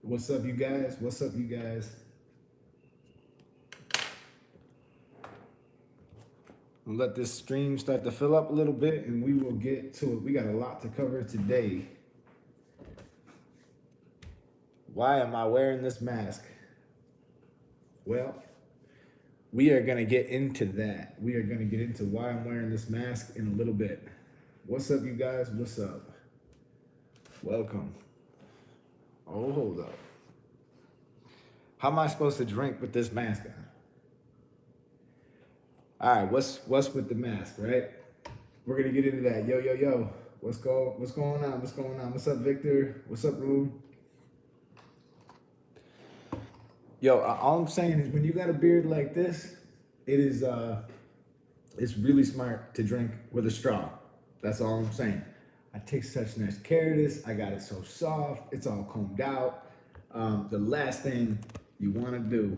What's up, you guys? What's up, you guys? I'll let this stream start to fill up a little bit and we will get to it. We got a lot to cover today. Why am I wearing this mask? Well, we are going to get into that. We are going to get into why I'm wearing this mask in a little bit. What's up, you guys? What's up? Welcome. Oh, hold up. How am I supposed to drink with this mask on? All right, what's with the mask, right? We're gonna get into that. Yo. What's going on? What's going on? What's up, Victor? What's up, Rude? Yo, all I'm saying is when you got a beard like this, it's really smart to drink with a straw. That's all I'm saying. I take such nice care of this. I got it so soft. It's all combed out. The last thing you want to do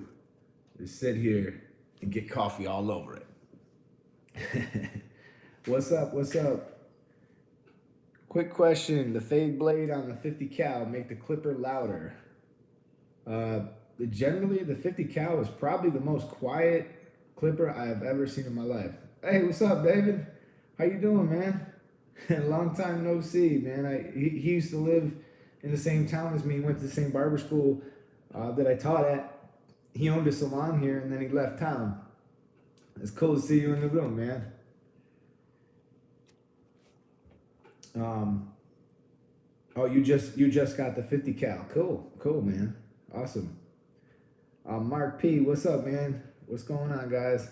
is sit here and get coffee all over it. What's up? What's up? Quick question. The fade blade on the 50 cal make the clipper louder? Generally, the 50 cal is probably the most quiet clipper I have ever seen in my life. Hey, what's up, David? How you doing, man? Long time no see, man. He used to live in the same town as me. Went to the same barber school that I taught at. He owned a salon here, and then he left town. It's cool to see you in the room, man. Oh, you just got the 50 cal. Cool, man. Awesome. Mark P, what's up, man? What's going on, guys?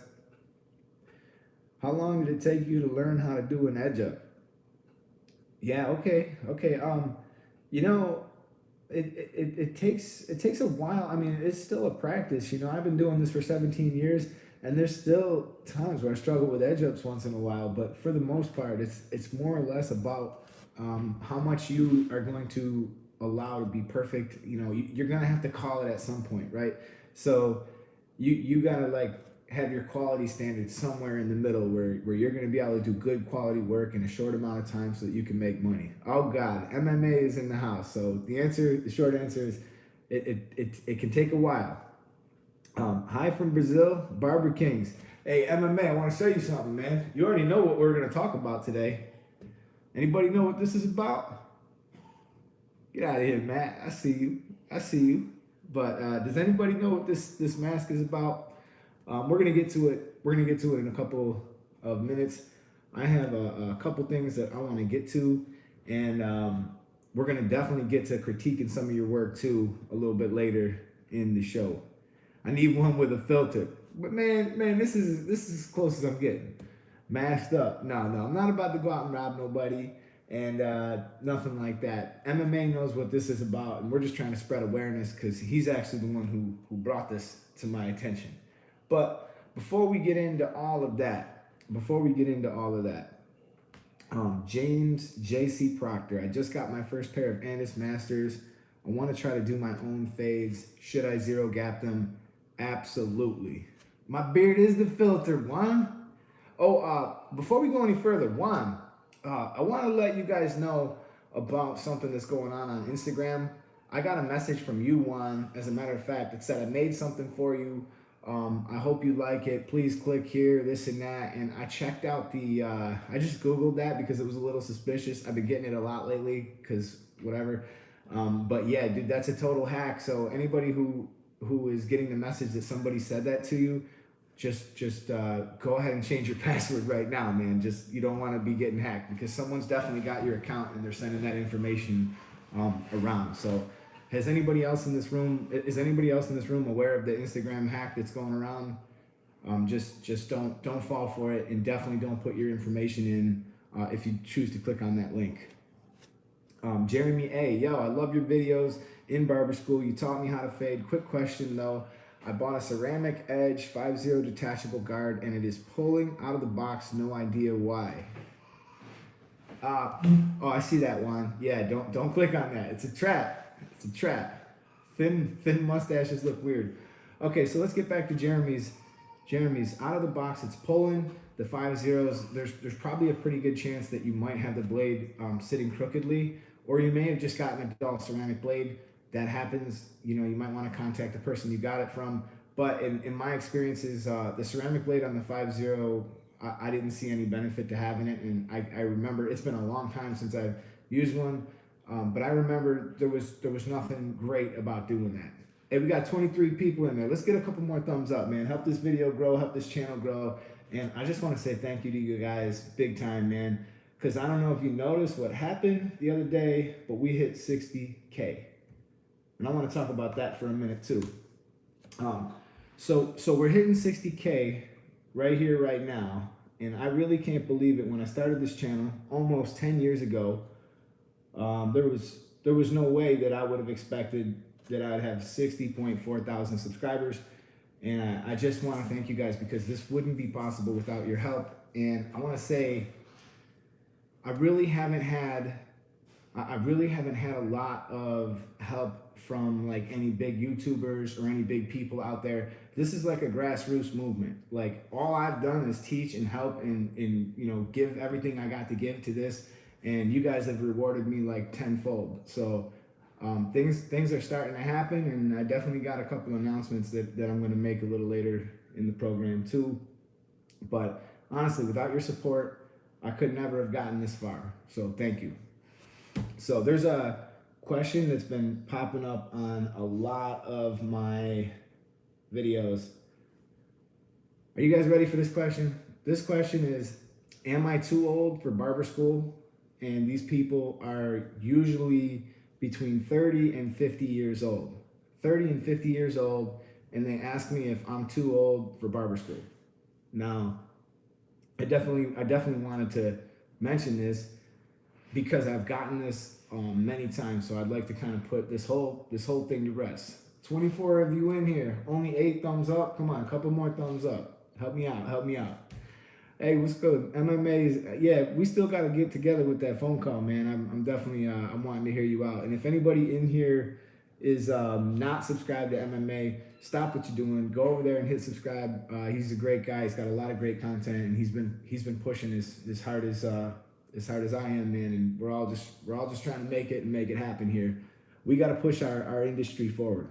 How long did it take you to learn how to do an edge up? Yeah, okay. You know, it takes a while. I mean, it's still a practice. You know, I've been doing this for 17 years, and there's still times where I struggle with edge ups once in a while. But for the most part, it's more or less about how much you are going to allow to be perfect. You know, you're gonna have to call it at some point, right? So you gotta like have your quality standards somewhere in the middle where you're gonna be able to do good quality work in a short amount of time so that you can make money. Oh God, MMA is in the house. So the short answer is it can take a while. Hi from Brazil, Barber Kings. Hey, MMA, I want to show you something, man. You already know what we're going to talk about today. Anybody know what this is about? Get out of here, Matt. I see you. But does anybody know what this mask is about? We're going to get to it. We're going to get to it in a couple of minutes. I have a couple things that I want to get to, and we're going to definitely get to critiquing some of your work too a little bit later in the show. I need one with a filter. But man, this is as close as I'm getting. Masked up. No, I'm not about to go out and rob nobody and nothing like that. MMA knows what this is about, and we're just trying to spread awareness because he's actually the one who brought this to my attention. But before we get into all of that, James J.C. Proctor, I just got my first pair of Andis Masters. I want to try to do my own fades. Should I zero gap them? Absolutely. My beard is the filter, Juan. Before we go any further, Juan, I want to let you guys know about something that's going on Instagram. I got a message from you, Juan. As a matter of fact, it said I made something for you. I hope you like it. Please click here, this and that. And I checked out I just Googled that because it was a little suspicious. I've been getting it a lot lately because whatever. But yeah, dude, that's a total hack. So anybody who is getting the message that somebody said that to you, just go ahead and change your password right now, man. You don't want to be getting hacked because someone's definitely got your account and they're sending that information around. So is anybody else in this room aware of the Instagram hack that's going around? Just don't fall for it, and definitely don't put your information in if you choose to click on that link. Jeremy A, yo, I love your videos in barber school. You taught me how to fade. Quick question though. I bought a ceramic edge 5.0 detachable guard and it is pulling out of the box. No idea why. I see that one. Yeah, don't click on that. It's a trap. Thin mustaches look weird. Okay, so let's get back to Jeremy's out of the box. It's pulling the 5.0s. There's probably a pretty good chance that you might have the blade sitting crookedly, or you may have just gotten a dull ceramic blade that happens, you know, you might want to contact the person you got it from. But in my experiences, the ceramic blade on the 5.0, I didn't see any benefit to having it. And I remember it's been a long time since I've used one, but I remember there was nothing great about doing that. Hey, we got 23 people in there. Let's get a couple more thumbs up, man. Help this video grow, help this channel grow. And I just want to say thank you to you guys big time, man. Because I don't know if you noticed what happened the other day, but we hit 60K. And I want to talk about that for a minute too. So we're hitting 60K right here, right now. And I really can't believe it. When I started this channel almost 10 years ago, there was no way that I would have expected that I'd have 60.4 thousand subscribers. And I just want to thank you guys, because this wouldn't be possible without your help. And I want to say, I really haven't had a lot of help from like any big YouTubers or any big people out there. This is like a grassroots movement. Like, all I've done is teach and help and you know, give everything I got to give to this. And you guys have rewarded me like tenfold. So things are starting to happen, and I definitely got a couple announcements that I'm going to make a little later in the program too. But honestly, without your support, I could never have gotten this far. So thank you. So there's a question that's been popping up on a lot of my videos. Are you guys ready for this question? This question is, am I too old for barber school? And these people are usually between 30 and 50 years old. 30 and 50 years old, and they ask me if I'm too old for barber school. Now, I definitely wanted to mention this because I've gotten this many times, so I'd like to kind of put this whole thing to rest. 24 of you in here, only 8 thumbs up. Come on, a couple more thumbs up. Help me out. Hey, what's good? MMA's, yeah, we still got to get together with that phone call, man. I'm definitely, I'm wanting to hear you out. And if anybody in here is not subscribed to MMA, stop what you're doing. Go over there and hit subscribe. He's a great guy. He's got a lot of great content, and he's been pushing as hard as I am, man. And we're all just trying to make it happen here. We got to push our industry forward.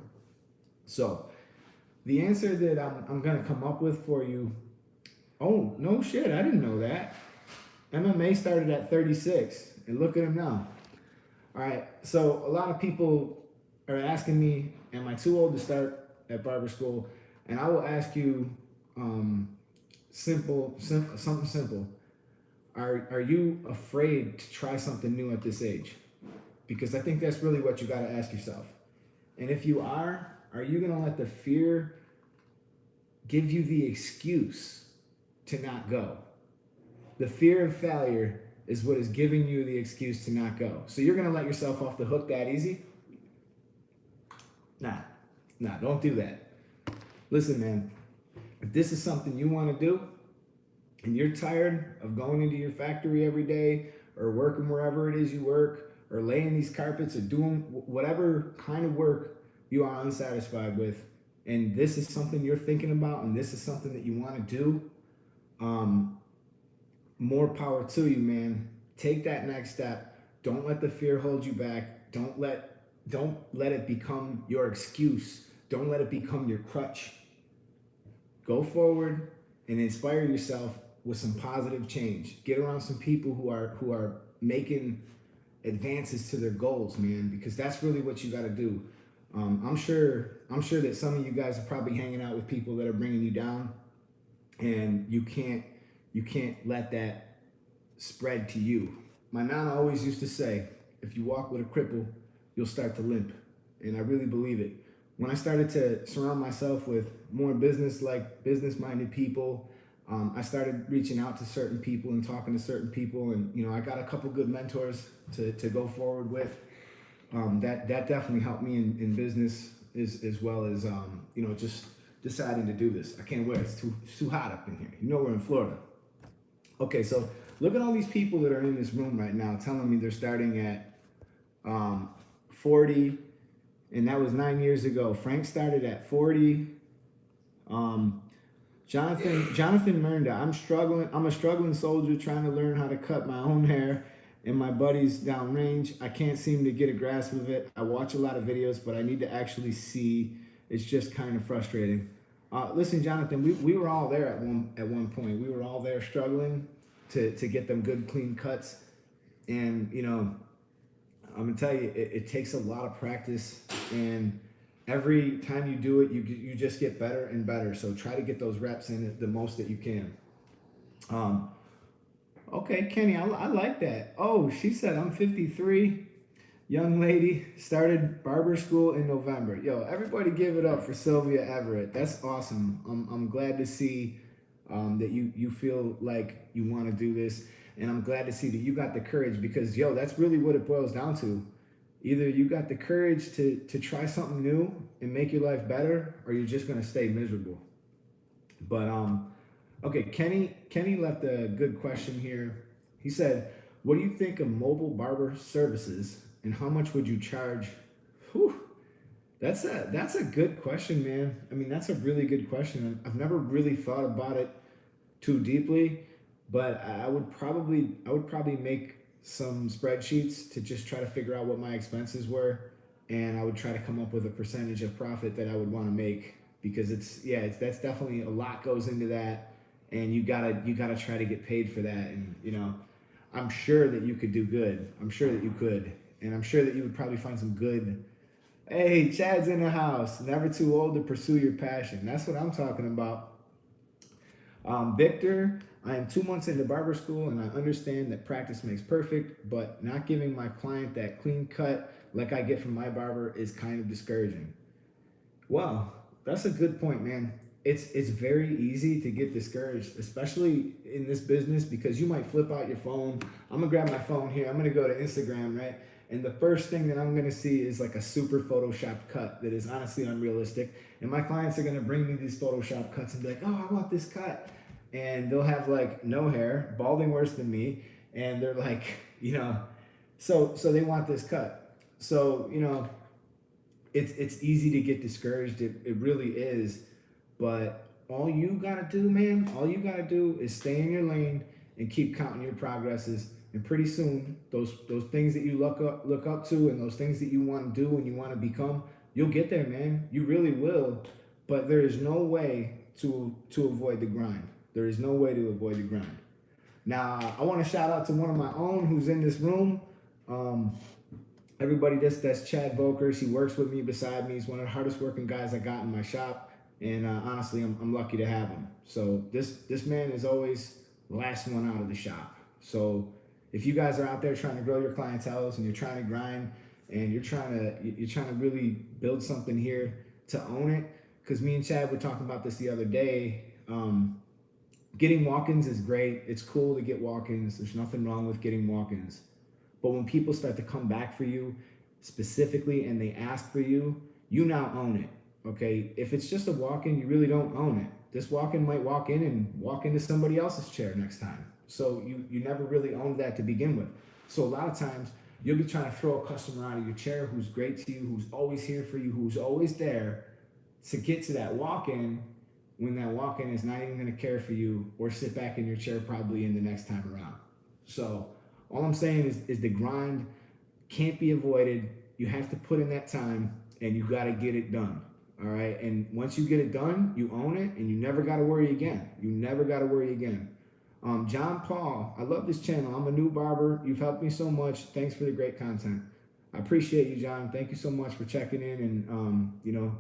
So the answer that I'm gonna come up with for you. Oh, no shit, I didn't know that. MMA started at 36, and look at him now. All right, so a lot of people are asking me, am I too old to start at barber school? And I will ask you something simple. Are you afraid to try something new at this age? Because I think that's really what you gotta ask yourself. And if you are you gonna let the fear give you the excuse to not go? The fear of failure is what is giving you the excuse to not go. So you're gonna let yourself off the hook that easy? Nah, don't do that. Listen, man, if this is something you wanna do, and you're tired of going into your factory every day, or working wherever it is you work, or laying these carpets, or doing whatever kind of work you are unsatisfied with, and this is something you're thinking about, and this is something that you want to do, more power to you, man. Take that next step. Don't let the fear hold you back. Don't let it become your excuse. Don't let it become your crutch. Go forward and inspire yourself with some positive change. Get around some people who are making advances to their goals, man, because that's really what you got to do. I'm sure that some of you guys are probably hanging out with people that are bringing you down, and you can't let that spread to you. My nana always used to say, if you walk with a cripple, you'll start to limp. And I really believe it. When I started to surround myself with more business-minded people, I started reaching out to certain people and talking to certain people, and I got a couple good mentors to go forward with. That definitely helped me in business as well as just deciding to do this. I can't wait. It's too hot up in here. We're in Florida. Okay, so look at all these people that are in this room right now telling me they're starting at 40, and that was 9 years ago. Frank started at 40. Jonathan Mernda, I'm a struggling soldier trying to learn how to cut my own hair and my buddies downrange. I can't seem to get a grasp of it. I watch a lot of videos, but I need to actually see. It's just kind of frustrating. Listen, Jonathan, we were all there at one point. We were all there struggling to get them good, clean cuts. And, you know, I'm going to tell you, it takes a lot of practice. And every time you do it, you just get better and better. So try to get those reps in it the most that you can. Okay, Kenny, I like that. Oh, she said, I'm 53. Young lady, started barber school in November. Yo, everybody give it up for Sylvia Everett. That's awesome. I'm glad to see that you feel like you want to do this. And I'm glad to see that you got the courage, because, yo, that's really what it boils down to. Either you got the courage to try something new and make your life better, or you're just going to stay miserable. But, okay, Kenny left a good question here. He said, what do you think of mobile barber services, and how much would you charge? Whew, that's a good question, man. I mean, that's a really good question. I've never really thought about it too deeply, but I would probably make some spreadsheets to just try to figure out what my expenses were, and I would try to come up with a percentage of profit that I would want to make, because that's definitely a lot goes into that, and you gotta try to get paid for that. And, you know, I'm sure that you could do good. I'm sure that you could. And I'm sure that you would probably find some good. Hey, Chad's in the house. Never too old to pursue your passion. That's what I'm talking about. Victor, I am 2 months into barber school, and I understand that practice makes perfect, but not giving my client that clean cut like I get from my barber is kind of discouraging. Well, that's a good point, man. It's very easy to get discouraged, especially in this business, because you might flip out your phone. I'm gonna grab my phone here. I'm gonna go to Instagram, right? And the first thing that I'm gonna see is like a super photoshopped cut that is honestly unrealistic. And my clients are gonna bring me these Photoshop cuts and be like, oh, I want this cut. And they'll have like no hair, balding worse than me. And they're like, you know, so they want this cut. So, you know, it's easy to get discouraged. It really is. But all you gotta do, man, is stay in your lane and keep counting your progresses. And pretty soon, those things that you look up to, and those things that you want to do and you want to become, you'll get there, man. You really will. But there is no way to avoid the grind. There is no way to avoid the grind. Now, I want to shout out to one of my own who's in this room. Everybody, that's Chad Bokers. He works with me, beside me. He's one of the hardest working guys I got in my shop. And honestly, I'm lucky to have him. So this man is always the last one out of the shop. So if you guys are out there trying to grow your clientele and you're trying to grind and you're trying to really build something here to own it, because me and Chad were talking about this the other day. Getting walk-ins is great. It's cool to get walk-ins. There's nothing wrong with getting walk-ins. But when people start to come back for you specifically and they ask for you, you now own it. Okay, if it's just a walk-in, you really don't own it. This walk-in might walk in and walk into somebody else's chair next time. So you never really owned that to begin with. So a lot of times you'll be trying to throw a customer out of your chair who's great to you, who's always here for you, who's always there, to get to that walk-in, when that walk-in is not even going to care for you or sit back in your chair probably in the next time around. So all I'm saying is the grind can't be avoided. You have to put in that time, and you got to get it done. All right. And once you get it done, you own it, and you never got to worry again. John Paul, I love this channel. I'm a new barber. You've helped me so much. Thanks for the great content. I appreciate you, John. Thank you so much for checking in. And, you know,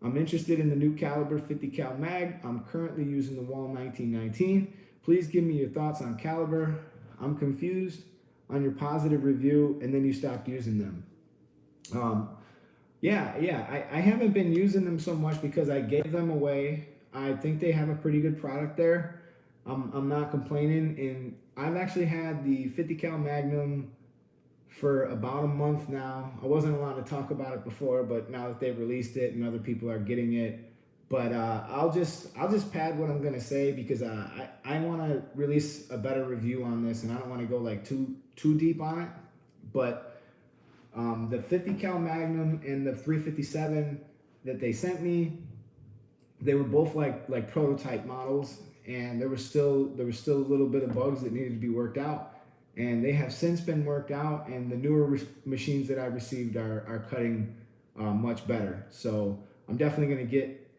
I'm interested in the new caliber 50 cal mag. I'm currently using the Wall 1919. Please give me your thoughts on caliber. I'm confused on your positive review, and then you stopped using them. I haven't been using them so much because I gave them away. I think they have a pretty good product there. I'm not complaining, and I've actually had the 50 cal Magnum for about a month now. I wasn't allowed to talk about it before, but now that they've released it and other people are getting it, but I'll just pad what I'm gonna say, because I want to release a better review on this, and I don't want to go like too deep on it. But the 50 cal Magnum and the 357 that they sent me, they were both like prototype models, and there was still a little bit of bugs that needed to be worked out. and they have since been worked out, and the newer machines that I received are cutting much better. So I'm definitely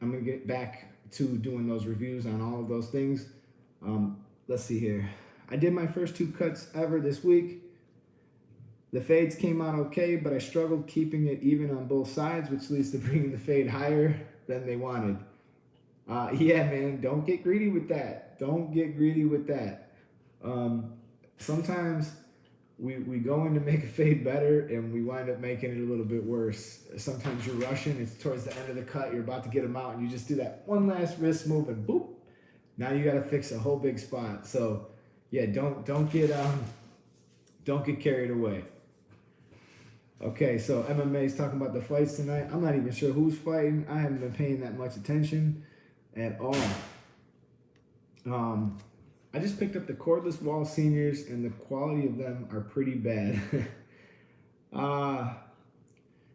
I'm gonna get back to doing those reviews on all of those things. Let's see here. I did my first 2 cuts ever this week. The fades came out okay, but I struggled keeping it even on both sides, which leads to bringing the fade higher than they wanted. Yeah, man, don't get greedy with that. Don't get greedy with that. Sometimes we go in to make a fade better and we wind up making it a little bit worse. Sometimes you're rushing, it's towards the end of the cut, you're about to get them out, and you just do that one last wrist move and boop. Now you gotta fix a whole big spot. So yeah, don't get carried away. Okay, so MMA is talking about the fights tonight. I'm not even sure who's fighting. I haven't been paying that much attention at all. I just picked up the Cordless Wall Seniors, and the quality of them are pretty bad.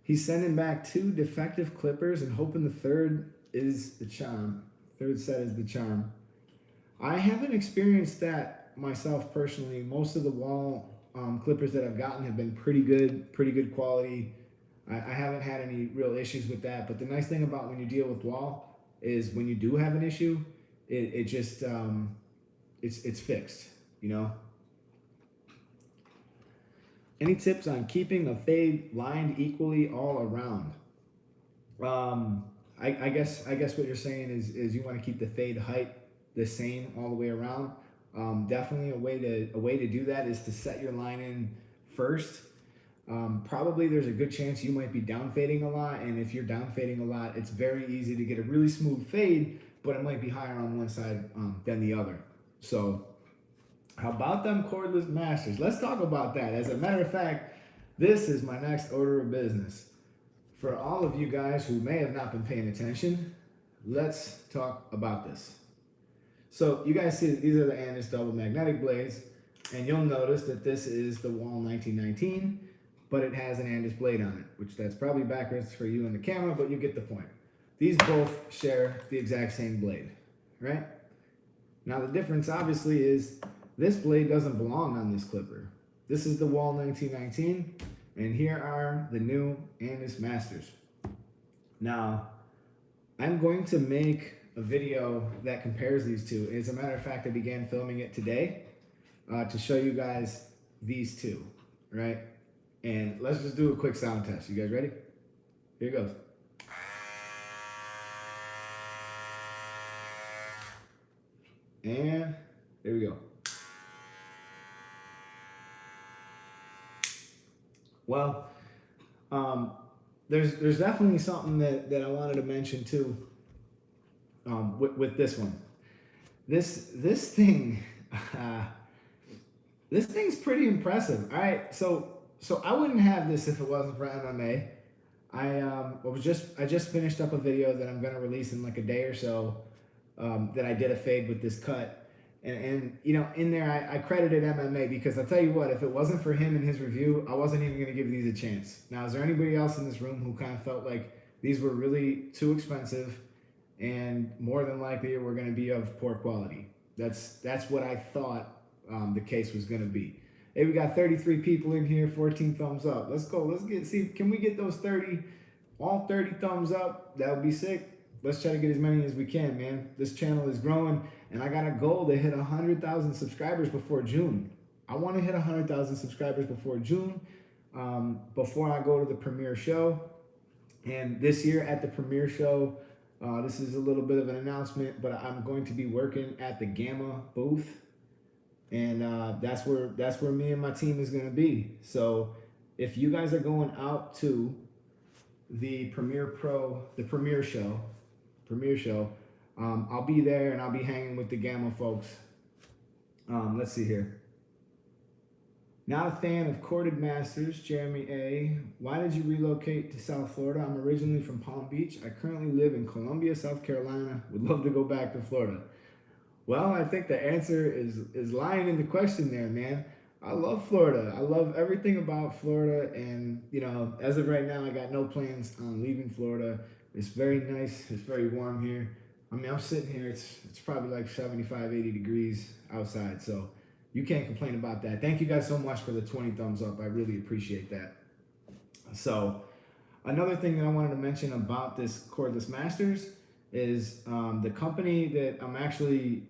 He's sending back 2 defective clippers and hoping the third is the charm. Third set is the charm. I haven't experienced that myself personally. Most of the wall clippers that I've gotten have been pretty good quality. I haven't had any real issues with that. But the nice thing about when you deal with wall is when you do have an issue, it just it's fixed, you know. Any tips on keeping a fade lined equally all around? I guess what you're saying is you want to keep the fade height the same all the way around. Definitely a way to do that is to set your line in first. Probably there's a good chance you might be down fading a lot, and if you're down fading a lot, it's very easy to get a really smooth fade, but it might be higher on one side than the other. So how about them Cordless Masters? Let's talk about that. As a matter of fact, this is my next order of business. For all of you guys who may have not been paying attention, let's talk about this. So you guys see that these are the Andis double magnetic blades, and you'll notice that this is the Wall 1919, but it has an Andis blade on it, which that's probably backwards for you in the camera, but you get the point. These both share the exact same blade, right? Now the difference obviously is this blade doesn't belong on this clipper. This is the Wall 1919, and here are the new Andis Masters. Now, I'm going to make a video that compares these two. As a matter of fact, I began filming it today to show you guys these two, right? And let's just do a quick sound test. You guys ready? Here it goes. And there we go. Well, there's definitely something that I wanted to mention too with this one. This thing, this thing's pretty impressive. All right, so I wouldn't have this if it wasn't for MMA. I just finished up a video that I'm gonna release in like a day or so. That I did a fade with this cut, and you know, in there I credited MMA because I'll tell you what, if it wasn't for him and his review, I wasn't even going to give these a chance. Now, is there anybody else in this room who kind of felt like these were really too expensive and more than likely were going to be of poor quality? That's what I thought the case was going to be. Hey, we got 33 people in here, 14 thumbs up. Let's go. Can we get those 30, all 30 thumbs up? That would be sick. Let's try to get as many as we can, man. This channel is growing, and I got a goal to hit 100,000 subscribers before June. I want to hit 100,000 subscribers before June, before I go to the premiere show. And this year at the premiere show, this is a little bit of an announcement, but I'm going to be working at the Gamma booth, and that's where me and my team is going to be. So if you guys are going out to the premiere show, I'll be there and I'll be hanging with the Gamma folks. Let's see here. Not a fan of corded masters, Jeremy A. Why did you relocate to South Florida? I'm originally from Palm Beach. I currently live in Columbia, South Carolina. Would love to go back to Florida. Well, I think the answer is lying in the question there, man. I love Florida. I love everything about Florida, and you know, as of right now, I got no plans on leaving Florida. It's very nice. It's very warm here. I mean, I'm sitting here. It's probably like 75, 80 degrees outside. So You can't complain about that. Thank you guys so much for the 20 thumbs up. I really appreciate that. So another thing that I wanted to mention about this Cordless Masters is the company that I'm actually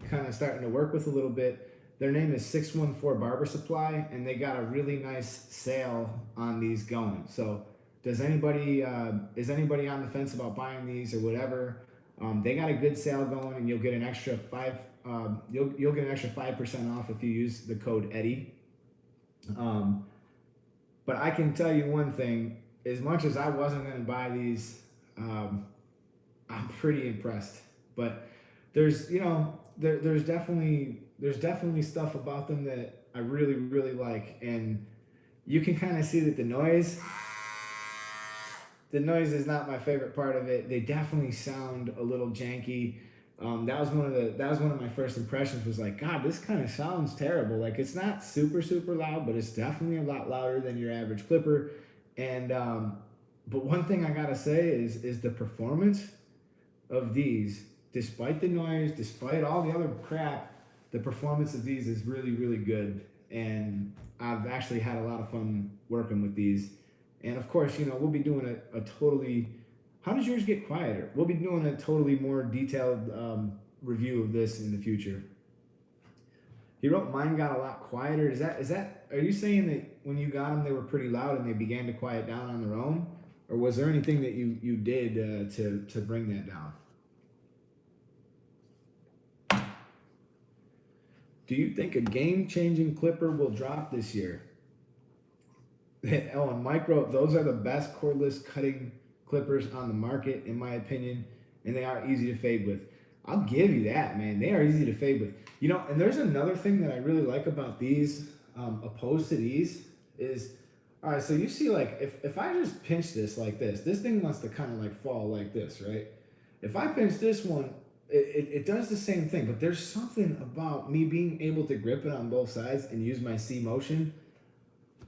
kind of starting to work with a little bit. Their name is 614 Barber Supply, and they got a really nice sale on these going. So is anybody on the fence about buying these or whatever? They got a good sale going, and you'll get an extra 5% off if you use the code Eddie. But I can tell you one thing: as much as I wasn't going to buy these, I'm pretty impressed. But there's definitely stuff about them that I really, really like, and you can kind of see that the noise is not my favorite part of it. They definitely sound a little janky. That was one of my first impressions, was like, God, this kind of sounds terrible. Like, it's not super, super loud, but it's definitely a lot louder than your average clipper. And but one thing I gotta say is the performance of these, despite the noise, despite all the other crap, the performance of these is really, really good. And I've actually had a lot of fun working with these. And of course, we'll be doing a totally, how does yours get quieter? We'll be doing a totally more detailed review of this in the future. He wrote, mine got a lot quieter. Is that, are you saying that when you got them, they were pretty loud and they began to quiet down on their own? Or was there anything that you did to bring that down? Do you think a game-changing clipper will drop this year? Oh, and Micro, those are the best cordless cutting clippers on the market, in my opinion, and they are easy to fade with. I'll give you that, man. They are easy to fade with. And there's another thing that I really like about these, opposed to these, is, all right, so you see, like, if I just pinch this like this thing wants to kind of like fall like this, right? If I pinch this one, it does the same thing, but there's something about me being able to grip it on both sides and use my C motion.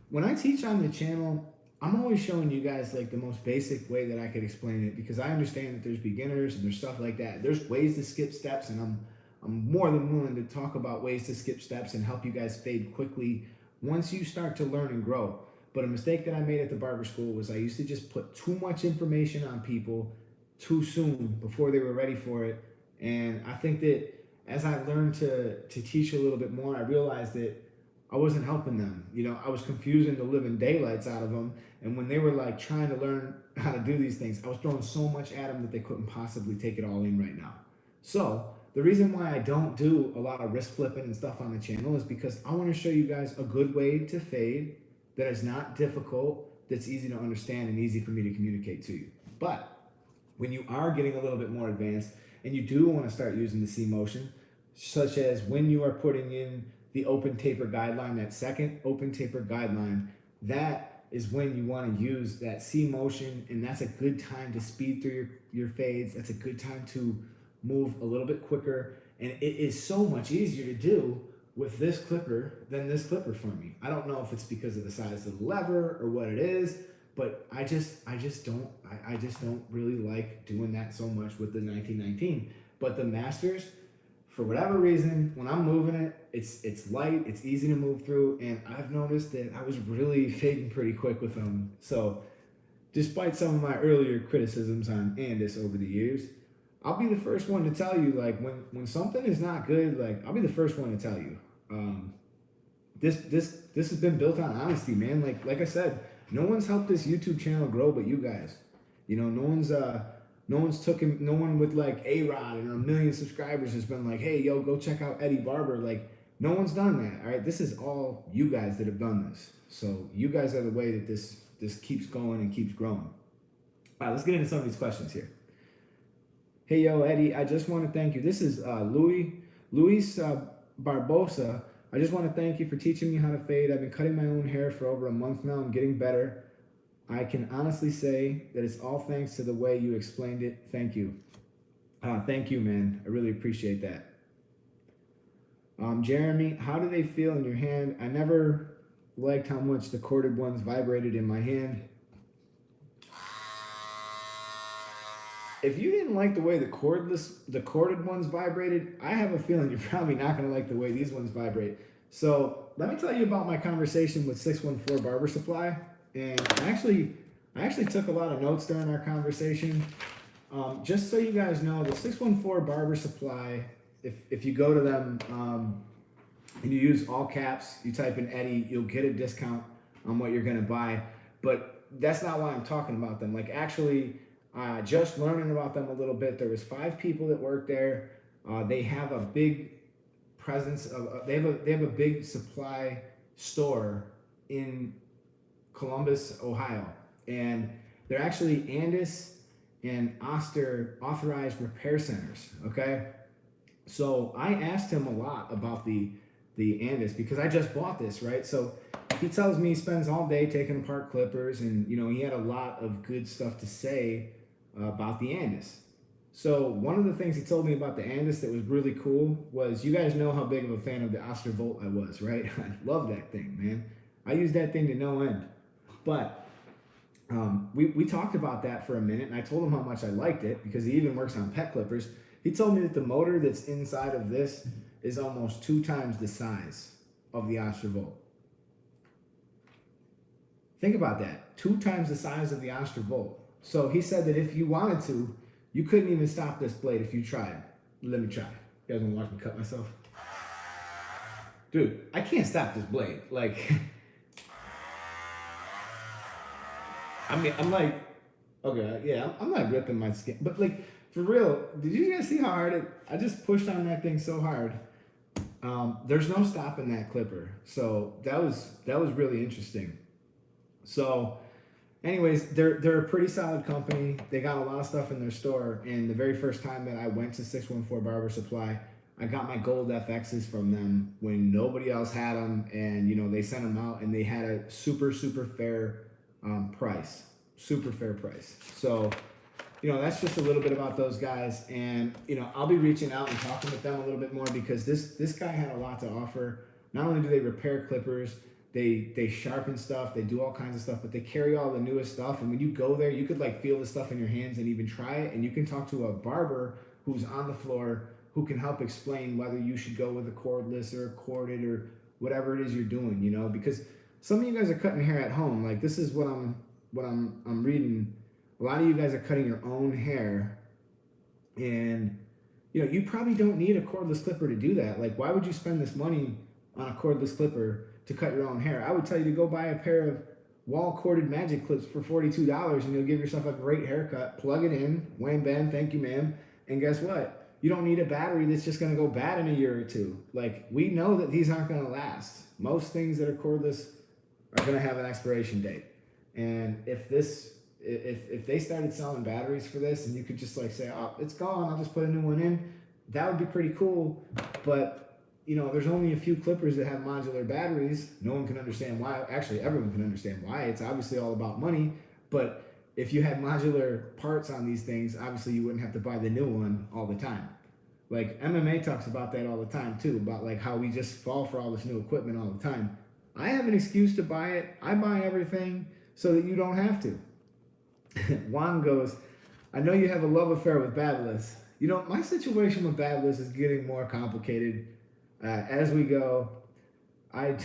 When I teach on the channel, I'm always showing you guys like the most basic way that I could explain it, because I understand that there's beginners and there's stuff like that. There's ways to skip steps, and I'm more than willing to talk about ways to skip steps and help you guys fade quickly once you start to learn and grow. But a mistake that I made at the barber school was I used to just put too much information on people too soon before they were ready for it. And I think that as I learned to teach a little bit more, I realized that I wasn't helping them. I was confusing the living daylights out of them. And when they were like trying to learn how to do these things, I was throwing so much at them that they couldn't possibly take it all in right now. So the reason why I don't do a lot of wrist flipping and stuff on the channel is because I want to show you guys a good way to fade that is not difficult, that's easy to understand and easy for me to communicate to you. But when you are getting a little bit more advanced and you do want to start using the C motion, such as when you are putting in the open taper guideline, that second open taper guideline, that is when you want to use that C motion, and that's a good time to speed through your fades. That's a good time to move a little bit quicker, and it is so much easier to do with this clipper than this clipper for me. I don't know if it's because of the size of the lever or what it is, but I just don't really like doing that so much with the 1919. But the Masters, for whatever reason, when I'm moving it, it's light, it's easy to move through, and I've noticed that I was really fading pretty quick with them. So despite some of my earlier criticisms on Andis over the years, I'll be the first one to tell you, like, when something is not good, like, I'll be the first one to tell you. This has been built on honesty, man. Like I said, no one's helped this YouTube channel grow but you guys. No one with like A-Rod and a million subscribers has been like, hey, yo, go check out Eddie Barber. Like, no one's done that. All right, this is all you guys that have done this. So you guys are the way that this keeps going and keeps growing. All right, let's get into some of these questions here. Hey, yo, Eddie, I just want to thank you. This is Luis Barbosa. I just want to thank you for teaching me how to fade. I've been cutting my own hair for over a month now. I'm getting better. I can honestly say that it's all thanks to the way you explained it. Thank you. Thank you, man. I really appreciate that. Jeremy, how do they feel in your hand? I never liked how much the corded ones vibrated in my hand. if you didn't like the way the corded ones vibrated, I have a feeling you're probably not going to like the way these ones vibrate. So let me tell you about my conversation with 614 Barber Supply. And I actually took a lot of notes during our conversation. Just so you guys know, the 614 Barber Supply, if you go to them and you use all caps, you type in Eddie, you'll get a discount on what you're going to buy. But that's not why I'm talking about them. Like, actually, just learning about them a little bit, there was 5 people that work there. They have a big presence of, they have a big supply store in Columbus, Ohio. And they're actually Andis and Oster authorized repair centers, okay? So I asked him a lot about the Andis because I just bought this, right? So he tells me he spends all day taking apart clippers, and you know, he had a lot of good stuff to say about the Andis. So one of the things he told me about the Andis that was really cool was, you guys know how big of a fan of the Oster Volt I was, right? I love that thing, man. I use that thing to no end. But we talked about that for a minute, and I told him how much I liked it because he even works on pet clippers. He told me that the motor that's inside of this is almost 2 times the size of the Oster Volt. Think about that, 2 times the size of the Oster Volt. So he said that if you wanted to, you couldn't even stop this blade if you tried. Let me try. You guys wanna watch me cut myself? Dude, I can't stop this blade. Like, I mean, I'm like, okay, yeah, I'm not ripping my skin, but like, for real, did you guys see how hard I just pushed on that thing so hard? There's no stopping that clipper. So that was really interesting. So anyways, they're a pretty solid company. They got a lot of stuff in their store. And the very first time that I went to 614 Barber Supply, I got my gold FXs from them when nobody else had them. And, you know, they sent them out and they had a super fair price. Super fair price. So, you know, that's just a little bit about those guys. And, you know, I'll be reaching out and talking with them a little bit more because this guy had a lot to offer. Not only do they repair clippers, they sharpen stuff, they do all kinds of stuff, but they carry all the newest stuff. And when you go there, you could like feel the stuff in your hands and even try it. And you can talk to a barber who's on the floor who can help explain whether you should go with a cordless or a corded or whatever it is you're doing, you know, because some of you guys are cutting hair at home. Like, this is what I'm reading. A lot of you guys are cutting your own hair, and you know, you probably don't need a cordless clipper to do that. Like, why would you spend this money on a cordless clipper to cut your own hair? I would tell you to go buy a pair of wall corded magic clips for $42 and you'll give yourself a great haircut. Plug it in, wham bam, thank you ma'am. And guess what? You don't need a battery that's just gonna go bad in a year or two. Like, we know that these aren't gonna last. Most things that are cordless are gonna have an expiration date. And if they started selling batteries for this and you could just like say, oh, it's gone, I'll just put a new one in, that would be pretty cool. But you know, there's only a few clippers that have modular batteries. No one can understand why. Actually, everyone can understand why. It's obviously all about money. But if you had modular parts on these things, obviously you wouldn't have to buy the new one all the time. Like, MMA talks about that all the time too, about like how we just fall for all this new equipment all the time. I have an excuse to buy it. I buy everything so that you don't have to. Juan goes, I know you have a love affair with Babyliss. You know, my situation with Babyliss is getting more complicated as we go. You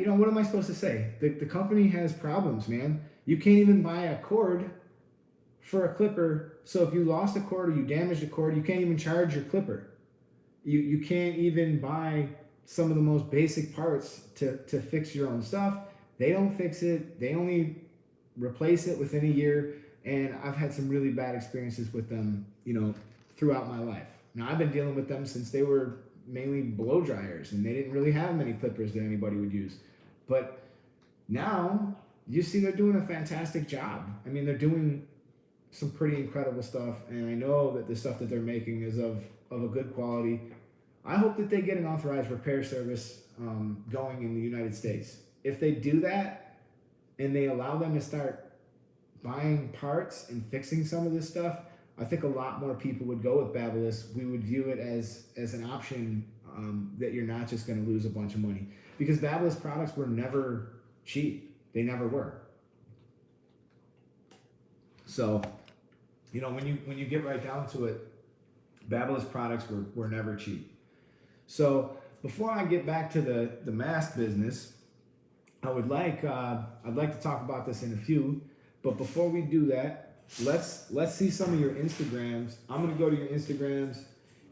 know, what am I supposed to say? The company has problems, man. You can't even buy a cord for a clipper. So if you lost a cord or you damaged a cord, you can't even charge your clipper. You can't even buy some of the most basic parts to fix your own stuff. They don't fix it. They only replace it within a year. And I've had some really bad experiences with them, you know, throughout my life. Now, I've been dealing with them since they were mainly blow dryers and they didn't really have many clippers that anybody would use. But now you see they're doing a fantastic job. I mean, they're doing some pretty incredible stuff, and I know that the stuff that they're making is of a good quality. I hope that they get an authorized repair service going in the United States. If they do that and they allow them to start buying parts and fixing some of this stuff, I think a lot more people would go with Babyliss. We would view it as an option that you're not just going to lose a bunch of money. Because Babyliss products were never cheap. They never were. So, you know, when you get right down to it, Babyliss products were never cheap. So before I get back to the mask business, I'd like to talk about this in a few, but before we do that, let's see some of your Instagrams. I'm gonna go to your Instagrams,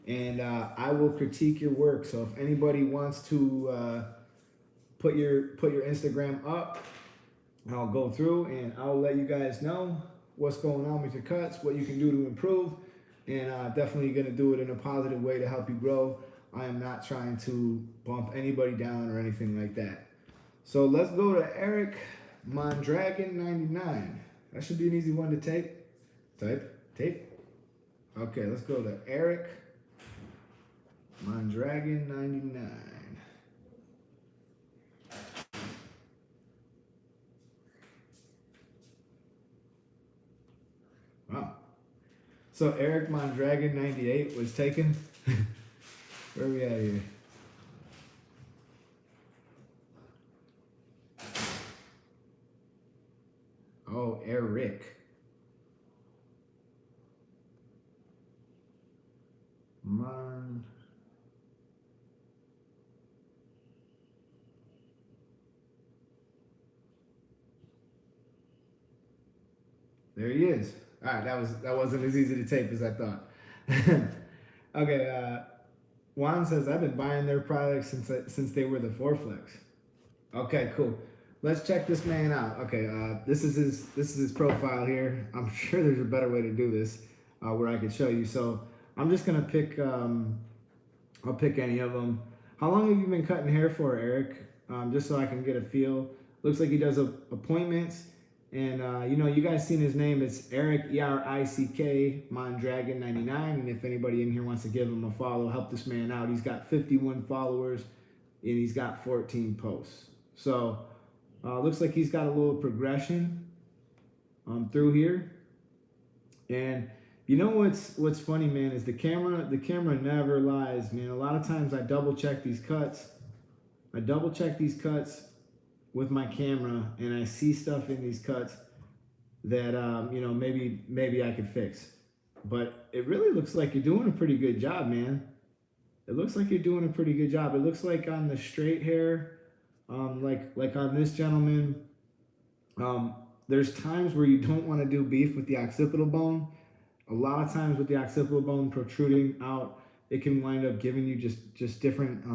and I will critique your work. So if anybody wants to put your Instagram up, I'll go through and I'll let you guys know what's going on with your cuts, what you can do to improve, and definitely gonna do it in a positive way to help you grow. I am not trying to bump anybody down or anything like that. So let's go to Eric Mondragon 99. That should be an easy one to tape. Okay, let's go to Eric Mondragon 99. Wow. So Eric Mondragon 98 was taken. Where are we at here? Oh, Eric. There he is. All right, that wasn't as easy to tape as I thought. Okay, Juan says I've been buying their products since they were the 4Flex. Okay, cool. Let's check this man out. Okay, this is his profile here. I'm sure there's a better way to do this where I could show you. So I'm just gonna pick. I'll pick any of them. How long have you been cutting hair for, Eric? Just so I can get a feel. Looks like he does appointments. And you know, you guys seen his name. It's Eric ERICK Mondragon 99. And if anybody in here wants to give him a follow, help this man out. He's got 51 followers and he's got 14 posts. So looks like he's got a little progression through here. And you know what's funny, man, is the camera never lies, man. A lot of times I double check these cuts. With my camera, and I see stuff in these cuts that you know, maybe I could fix. But it really looks like you're doing a pretty good job, man. It looks like you're doing a pretty good job. It looks like on the straight hair, like on this gentleman, there's times where you don't want to do beef with the occipital bone. A lot of times with the occipital bone protruding out, it can wind up giving you just different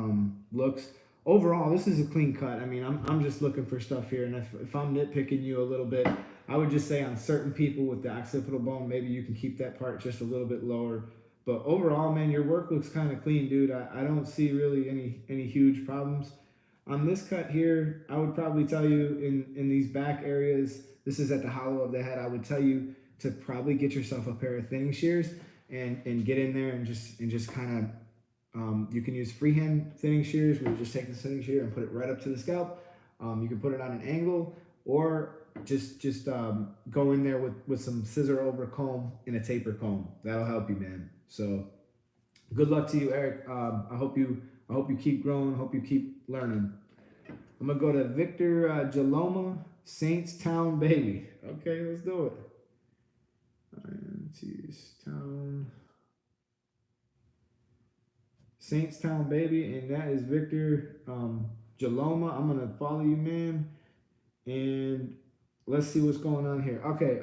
looks. Overall, this is a clean cut. I mean, I'm just looking for stuff here, and if I'm nitpicking you a little bit, I would just say on certain people with the occipital bone, maybe you can keep that part just a little bit lower. But overall, man, your work looks kind of clean, dude. I don't see really any huge problems. On this cut here, I would probably tell you in these back areas, this is at the hollow of the head, I would tell you to probably get yourself a pair of thinning shears and get in there and just kind of, you can use freehand thinning shears where you just take the thinning shear and put it right up to the scalp. You can put it on an angle, or just go in there with some scissor over comb and a taper comb. That'll help you, man. So good luck to you, Eric. I hope you keep growing. Hope you keep learning. I'm gonna go to Victor Jaloma, Saintstown baby. Okay, let's do it. Saintstown baby, and that is Victor Jaloma. I'm gonna follow you, man, and let's see what's going on here. Okay,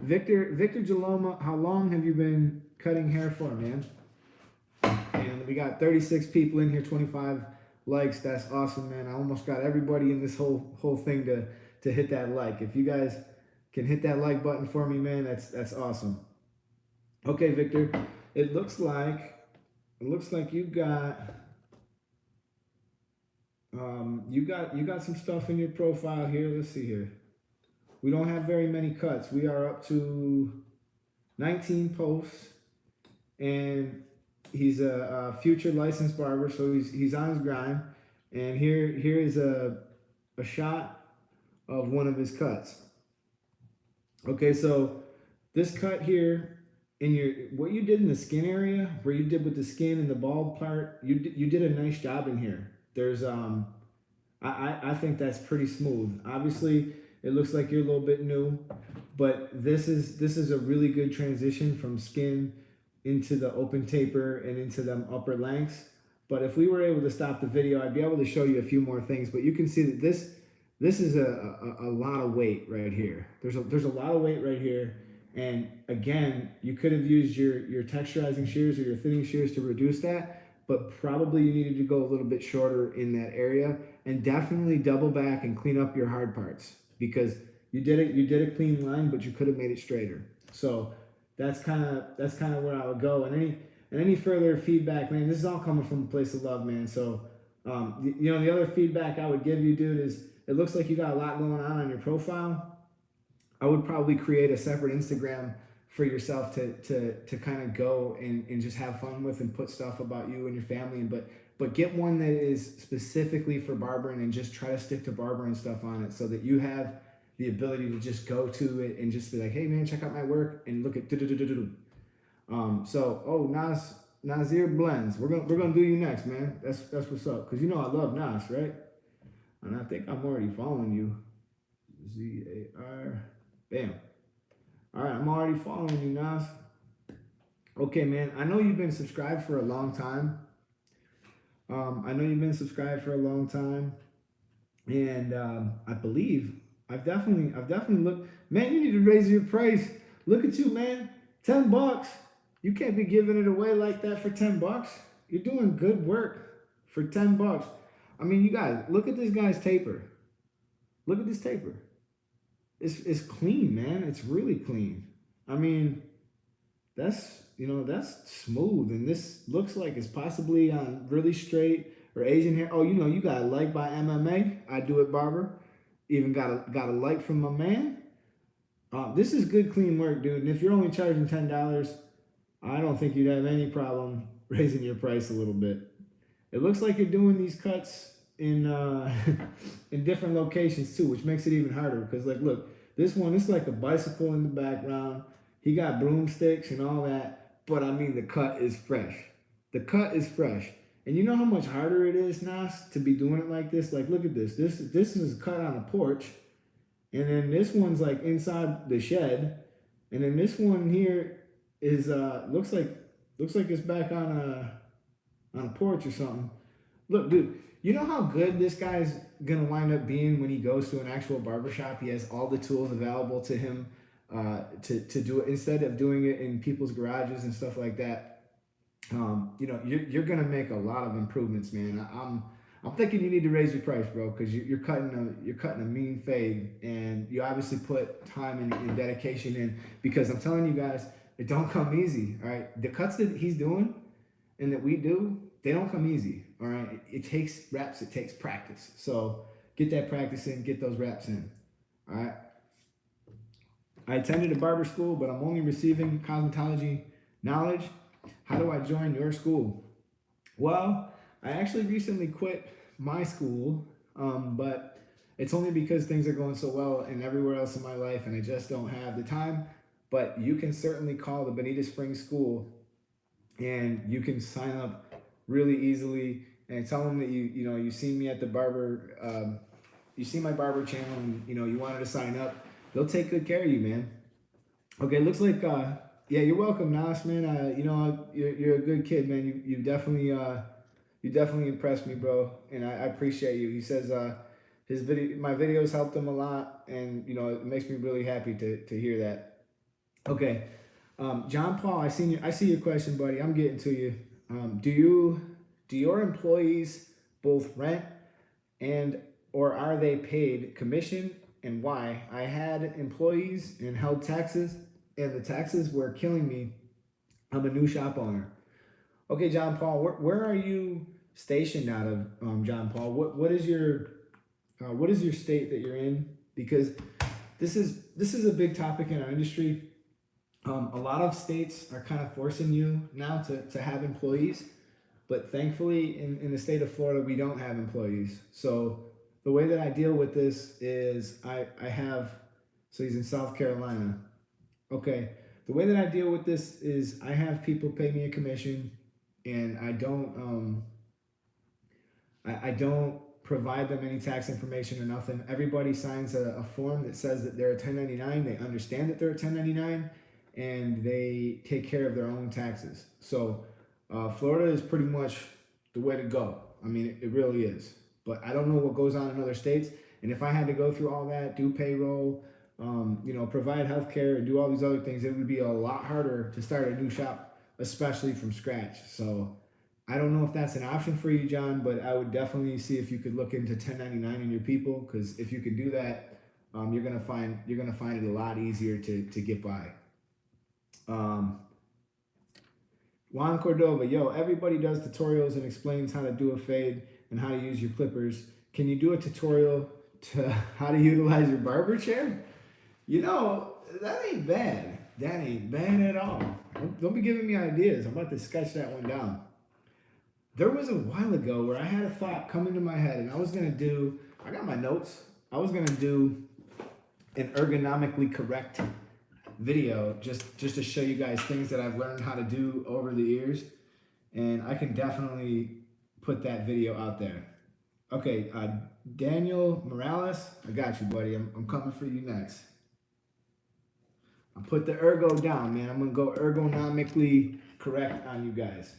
Victor Jaloma, how long have you been cutting hair for, man? And we got 36 people in here, 25 likes. That's awesome, man. I almost got everybody in this whole thing to hit that like. If you guys can hit that like button for me, man, that's awesome. Okay, Victor, it looks like you got you got some stuff in your profile here. Let's see here. We don't have very many cuts. We are up to 19 posts, and he's a future licensed barber, so he's on his grind. And here is a shot of one of his cuts. Okay, so this cut here, what you did in the skin area, where you did with the skin and the bald part, you did a nice job in here. There's I think that's pretty smooth. Obviously, it looks like you're a little bit new, but this is a really good transition from skin into the open taper and into them upper lengths. But if we were able to stop the video, I'd be able to show you a few more things. But you can see that this is a lot of weight right here. There's a lot of weight right here. And again, you could have used your texturizing shears or your thinning shears to reduce that, but probably you needed to go a little bit shorter in that area, and definitely double back and clean up your hard parts, because you did a clean line, but you could have made it straighter. So that's kind of where I would go. And any further feedback, man, this is all coming from a place of love, man. So the other feedback I would give you, dude, is it looks like you got a lot going on your profile. I would probably create a separate Instagram for yourself to kind of go and just have fun with and put stuff about you and your family. But get one that is specifically for barbering, and just try to stick to barbering stuff on it, so that you have the ability to just go to it and just be like, hey man, check out my work and look at Nazir Blends. We're gonna do you next, man. That's what's up. Cause you know I love Nas, right? And I think I'm already following you. ZAR. Bam. All right, I'm already following you, Nas. Okay, man. I know you've been subscribed for a long time. And I believe I've definitely looked. Man, you need to raise your price. Look at you, man. $10. You can't be giving it away like that for $10. You're doing good work for $10. I mean, you guys, look at this guy's taper. Look at this taper. It's clean, man. It's really clean. I mean, that's smooth, and this looks like it's possibly on really straight or Asian hair. Oh, you got a like by MMA. I do it, Barber. Even got a like from my man. This is good, clean work, dude. And if you're only charging $10, I don't think you'd have any problem raising your price a little bit. It looks like you're doing these cuts in in different locations too, which makes it even harder. Because like, look, this one, it's like a bicycle in the background. He got broomsticks and all that, but I mean, the cut is fresh. The cut is fresh. And you know how much harder it is, Nas, to be doing it like this? Like, look at this. This is cut on a porch. And then this one's like inside the shed. And then this one here is looks like it's back on a porch or something. Look, dude, you know how good this guy's gonna wind up being when he goes to an actual barbershop? He has all the tools available to him to do it, instead of doing it in people's garages and stuff like that. You're gonna make a lot of improvements, man. I'm thinking you need to raise your price, bro, because you're cutting a mean fade, and you obviously put time and dedication in. Because I'm telling you guys, it don't come easy. All right, the cuts that he's doing and that we do, they don't come easy. All right, it takes reps, it takes practice. So get that practice in, get those reps in. All right. I attended a barber school, but I'm only receiving cosmetology knowledge. How do I join your school? Well, I actually recently quit my school, but it's only because things are going so well and everywhere else in my life, and I just don't have the time. But you can certainly call the Bonita Springs School, and you can sign up really easily and tell them that you see me at the barber, you see my barber channel, and you wanted to sign up. They'll take good care of you, man. Okay, looks like yeah, you're welcome, Nas, man. You're a good kid, man. You definitely impressed me, bro, and I appreciate you. He says my videos helped him a lot, and it makes me really happy to hear that. Okay, John Paul, I see your question, buddy. I'm getting to you. Do your employees both rent or are they paid commission, and why? I had employees and held taxes, and the taxes were killing me. I'm a new shop owner. Okay, John Paul, where are you stationed out of, John Paul? What is your state that you're in? Because this is a big topic in our industry. A lot of states are kind of forcing you now to have employees, but thankfully in the state of Florida, we don't have employees. So the way that I deal with this is so he's in South Carolina. Okay. The way that I deal with this is I have people pay me a commission, and I don't provide them any tax information or nothing. Everybody signs a form that says that they're a 1099. They understand that they're a 1099, and they take care of their own taxes. So Florida is pretty much the way to go. I mean, it really is. But I don't know what goes on in other states. And if I had to go through all that, do payroll, provide healthcare and do all these other things, it would be a lot harder to start a new shop, especially from scratch. So I don't know if that's an option for you, John, but I would definitely see if you could look into 1099 in your people, because if you could do that, you're gonna find it a lot easier to get by. Juan Cordova, yo, everybody does tutorials and explains how to do a fade and how to use your clippers. Can you do a tutorial to how to utilize your barber chair? You know, that ain't bad. That ain't bad at all. Don't be giving me ideas. I'm about to sketch that one down. There was a while ago where I had a thought come into my head, and I got my notes. I was gonna do an ergonomically correct video just to show you guys things that I've learned how to do over the years, and I can definitely put that video out there. Okay, Daniel Morales, I got you, buddy. I'm coming for you next. I'll put the ergo down, man. I'm gonna go ergonomically correct on you guys.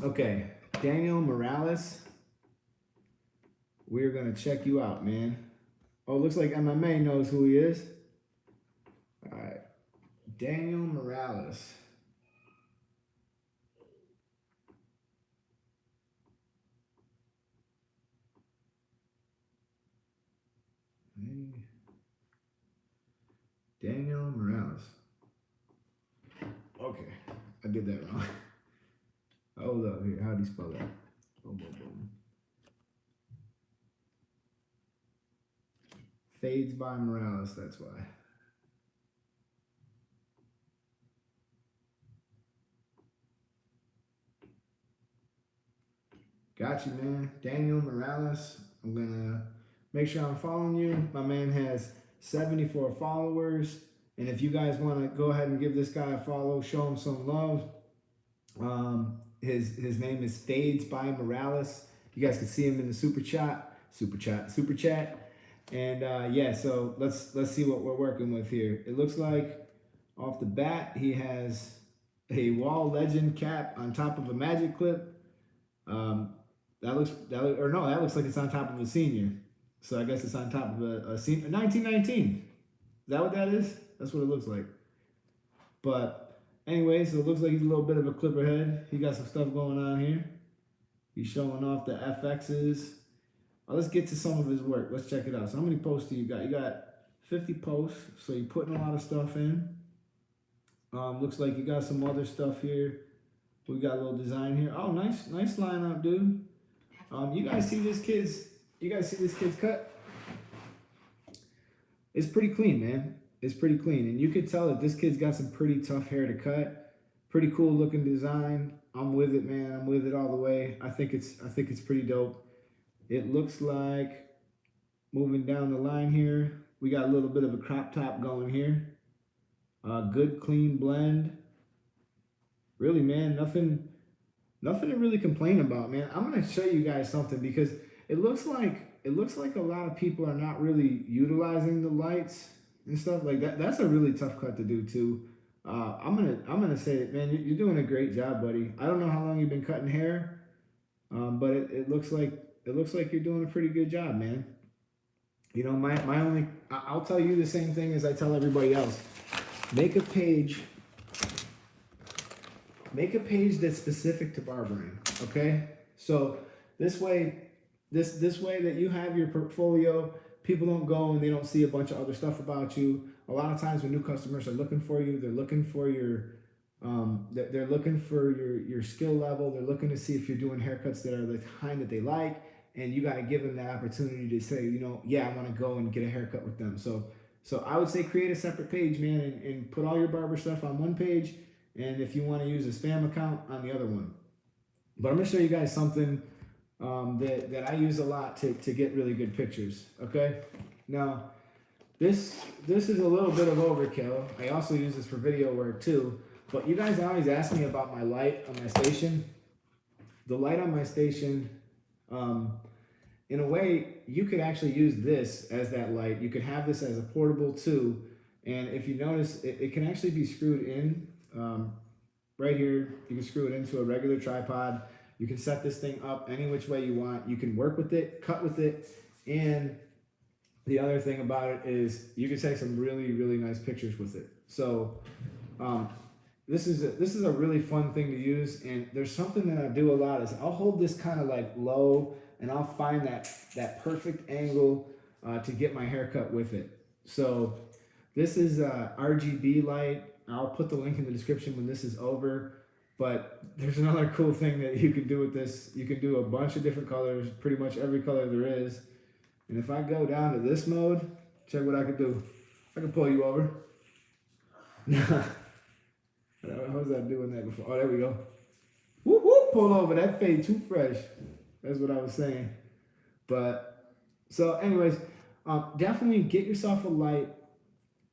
Okay, Daniel Morales, we're gonna check you out, man. Oh, looks like MMA knows who he is. All right, Daniel Morales. Daniel Morales. Okay, I did that wrong. Hold up here. How do you spell that? Boom, boom, boom. Fades by Morales, that's why. Got you, man. Daniel Morales. I'm gonna make sure I'm following you. My man has 74 followers. And if you guys want to go ahead and give this guy a follow, show him some love. His name is Fades by Morales. You guys can see him in the super chat. And yeah, so let's see what we're working with here. It looks like off the bat he has a wall legend cap on top of a magic clip. That looks like it's on top of a senior. So I guess it's on top of a senior. 1919. Is that what that is? That's what it looks like. But anyway, so it looks like he's a little bit of a clipper head. He got some stuff going on here. He's showing off the FXs. Let's get to some of his work. Let's check it out. So how many posts do you got? You got 50 posts. So you're putting a lot of stuff in. Looks like you got some other stuff here. We got a little design here. Oh, nice lineup, dude. You guys see this kid's cut? It's pretty clean, man. It's pretty clean. And you could tell that this kid's got some pretty tough hair to cut. Pretty cool looking design. I'm with it, man. I'm with it all the way. I think it's pretty dope. It looks like, moving down the line here, we got a little bit of a crop top going here. Good clean blend. Really, man, nothing to really complain about, man. I'm gonna show you guys something, because it looks like a lot of people are not really utilizing the lights and stuff like that. That's a really tough cut to do too. I'm gonna say it, man. You're doing a great job, buddy. I don't know how long you've been cutting hair, but it looks like you're doing a pretty good job, man. You know, I'll tell you the same thing as I tell everybody else. Make a page that's specific to barbering, okay? So this way that you have your portfolio, people don't go and they don't see a bunch of other stuff about you. A lot of times when new customers are looking for you, they're looking for your skill level. They're looking to see if you're doing haircuts that are the kind that they like, and you got to give them that opportunity to say, you know, yeah, I want to go and get a haircut with them. So I would say create a separate page, man, and put all your barber stuff on one page, and if you want to use a spam account, on the other one. But I'm gonna show you guys something that I use a lot to get really good pictures. Okay, now this is a little bit of overkill. I also use this for video work too. But you guys always ask me about my light on my station. The light on my station in a way, you could actually use this as that light. You could have this as a portable too. And if you notice, it can actually be screwed in right here. You can screw it into a regular tripod. You can set this thing up any which way you want. You can work with it, cut with it. And the other thing about it is you can take some really, really nice pictures with it. So this is a really fun thing to use. And there's something that I do a lot is I'll hold this kind of like low, and I'll find that perfect angle to get my haircut with it. So this is a RGB light. I'll put the link in the description when this is over. But there's another cool thing that you can do with this. You can do a bunch of different colors, pretty much every color there is. And if I go down to this mode, check what I can do. I can pull you over. How was I doing that before? Oh, there we go. Whoop, whoop, pull over. That fade too fresh. That's what I was saying. But, so anyways, definitely get yourself a light.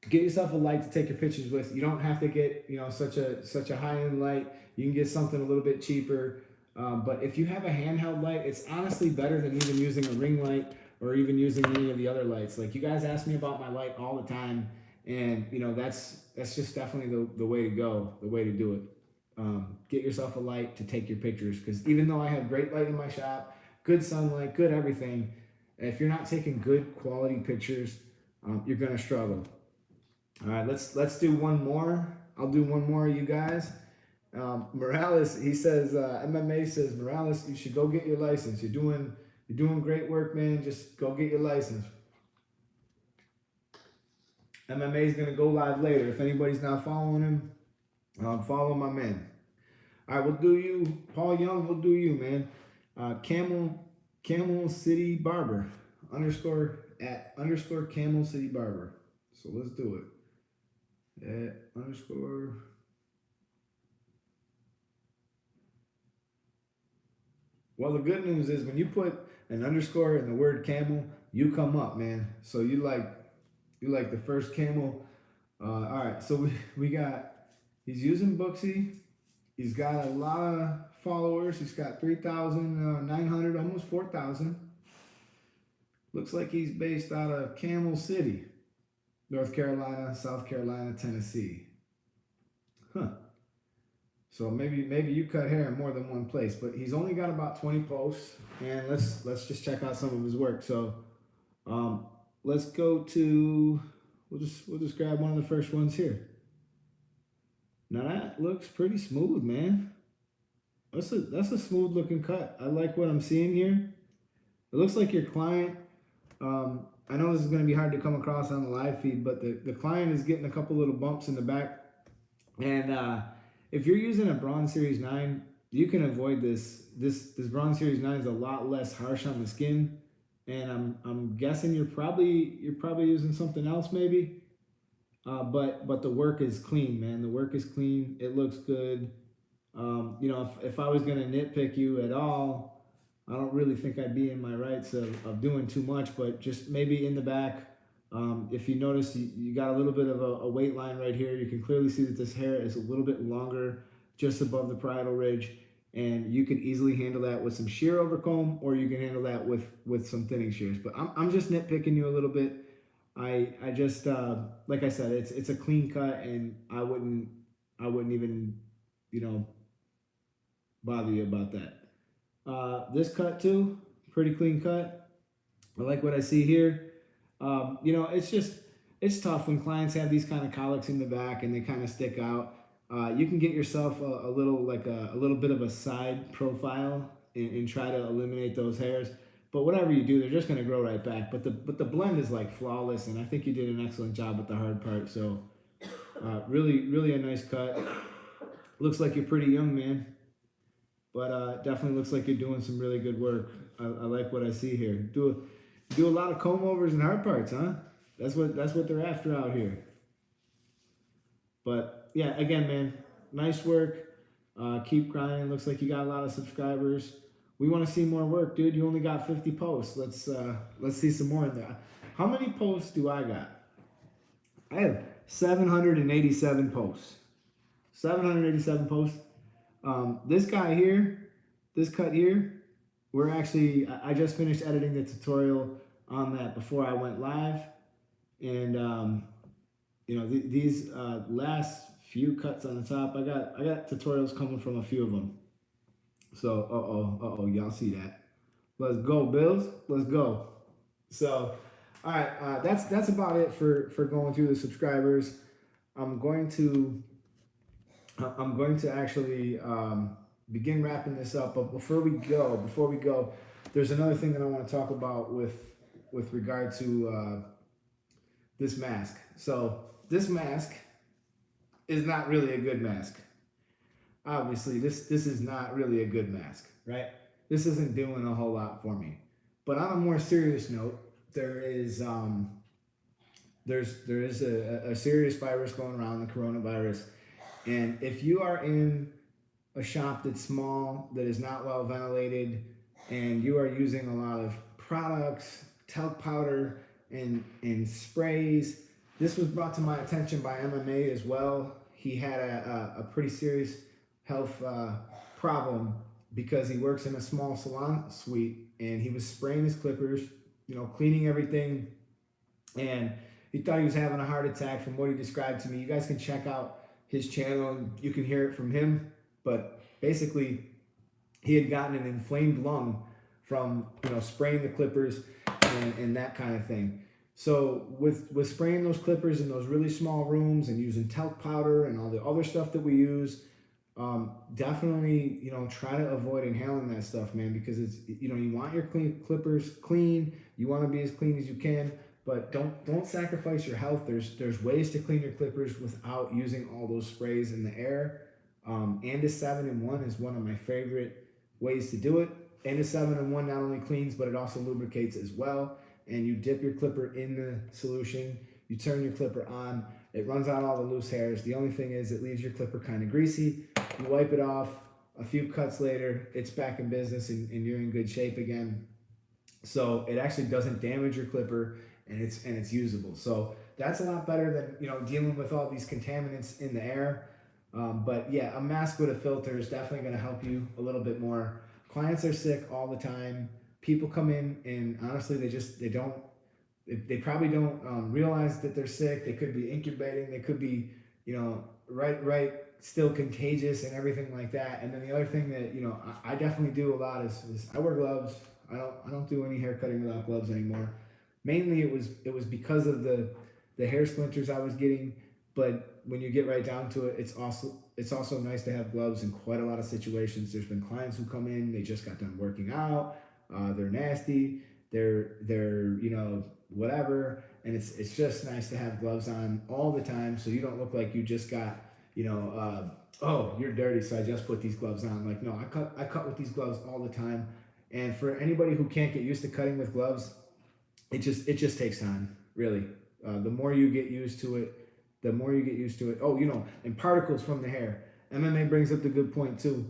Get yourself a light to take your pictures with. You don't have to get, such a high-end light. You can get something a little bit cheaper. But if you have a handheld light, it's honestly better than even using a ring light or even using any of the other lights. Like, you guys ask me about my light all the time, and that's just definitely the way to go, the way to do it. Get yourself a light to take your pictures, because even though I have great light in my shop, good sunlight, good everything, if you're not taking good quality pictures, you're gonna struggle. All right, let's do one more. I'll do one more, you guys. Morales, he says, MMA says, Morales, you should go get your license. You're doing great work, man. Just go get your license. MMA is gonna go live later. If anybody's not following him, follow my man. All right, we'll do you, Paul Young. We'll do you, man. Camel City Barber _ Camel City Barber. So let's do it. _ Well, the good news is when you put an underscore in the word camel, you come up, man. So you like the first camel. All right, so we got, he's using Booksy. He's got a lot of followers. He's got 3,900, almost 4,000. Looks like he's based out of Camel City, North Carolina, South Carolina, Tennessee. Huh. So maybe you cut hair in more than one place, but he's only got about 20 posts, and let's just check out some of his work. So let's go to, we'll just grab one of the first ones here. Now that looks pretty smooth, man. That's a smooth looking cut. I like what I'm seeing here. It looks like your client, I know this is going to be hard to come across on the live feed, but the client is getting a couple little bumps in the back. And if you're using a Bronze Series 9, you can avoid this. This Bronze Series 9 is a lot less harsh on the skin. And I'm guessing you're probably using something else maybe. But the work is clean, man. The work is clean. It looks good. If I was going to nitpick you at all, I don't really think I'd be in my rights of doing too much, but just maybe in the back, if you notice, you got a little bit of a weight line right here. You can clearly see that this hair is a little bit longer just above the parietal ridge, and you can easily handle that with some shear over comb, or you can handle that with some thinning shears. But I'm just nitpicking you a little bit. I just like I said, it's a clean cut, and I wouldn't even bother you about that. This cut too, pretty clean cut. I like what I see here. It's tough when clients have these kind of colics in the back and they kind of stick out. You can get yourself a little bit of a side profile and try to eliminate those hairs. But whatever you do, they're just going to grow right back. But the blend is like flawless, and I think you did an excellent job with the hard part. So really a nice cut. Looks like you're pretty young, man. But definitely looks like you're doing some really good work. I like what I see here. Do a lot of comb overs and hard parts, huh? That's what they're after out here. But yeah, again, man, nice work. Keep grinding. Looks like you got a lot of subscribers. We want to see more work, dude. You only got 50 posts. Let's see some more in there. How many posts do I got? I have 787 posts. 787 posts. This guy here, this cut here, I just finished editing the tutorial on that before I went live. And, you know, these last few cuts on the top, I got tutorials coming from a few of them. So, y'all see that. Let's go, Bills. Let's go. So, all right, that's about it for going through the subscribers. I'm going to actually begin wrapping this up. But before we go, there's another thing that I want to talk about with regard to this mask. So this mask is not really a good mask. Obviously, this is not really a good mask, right? This isn't doing a whole lot for me. But on a more serious note, there is a serious virus going around, the coronavirus. And if you are in a shop that's small, that is not well ventilated, and you are using a lot of products, talc powder, and sprays, this was brought to my attention by MMA as well. He had a pretty serious health problem because he works in a small salon suite, and he was spraying his clippers, you know, cleaning everything, and he thought he was having a heart attack from what he described to me. You guys can check out his channel and you can hear it from him. But basically, he had gotten an inflamed lung from, you know, spraying the clippers and that kind of thing. So with spraying those clippers in those really small rooms and using talc powder and all the other stuff that we use, definitely, you know, try to avoid inhaling that stuff, man, because it's, you know, you want your clippers clean. You want to be as clean as you can, but don't sacrifice your health. There's ways to clean your clippers without using all those sprays in the air. Andis 7-in-1 is one of my favorite ways to do it. Andis 7-in-1 not only cleans, but it also lubricates as well. And you dip your clipper in the solution, you turn your clipper on, it runs out all the loose hairs. The only thing is it leaves your clipper kind of greasy. You wipe it off, a few cuts later, it's back in business and you're in good shape again. So it actually doesn't damage your clipper, and it's usable. So that's a lot better than, you know, dealing with all these contaminants in the air. But yeah, a mask with a filter is definitely going to help you a little bit more. Clients are sick all the time. People come in and honestly, they probably don't realize that they're sick. They could be incubating. They could be, you know, right, still contagious and everything like that. And then the other thing that, you know, I definitely do a lot is I wear gloves. I don't do any hair cutting without gloves anymore. Mainly it was because of the hair splinters I was getting. But when you get right down to it, it's also nice to have gloves in quite a lot of situations. There's been clients who come in, they just got done working out, they're nasty, they're you know, whatever, and it's just nice to have gloves on all the time so you don't look like you just got, you know, oh, you're dirty, so I just put these gloves on. Like, no, I cut with these gloves all the time. And for anybody who can't get used to cutting with gloves, it just takes time, really. The more you get used to it, oh, you know, and particles from the hair. MMA brings up the good point too.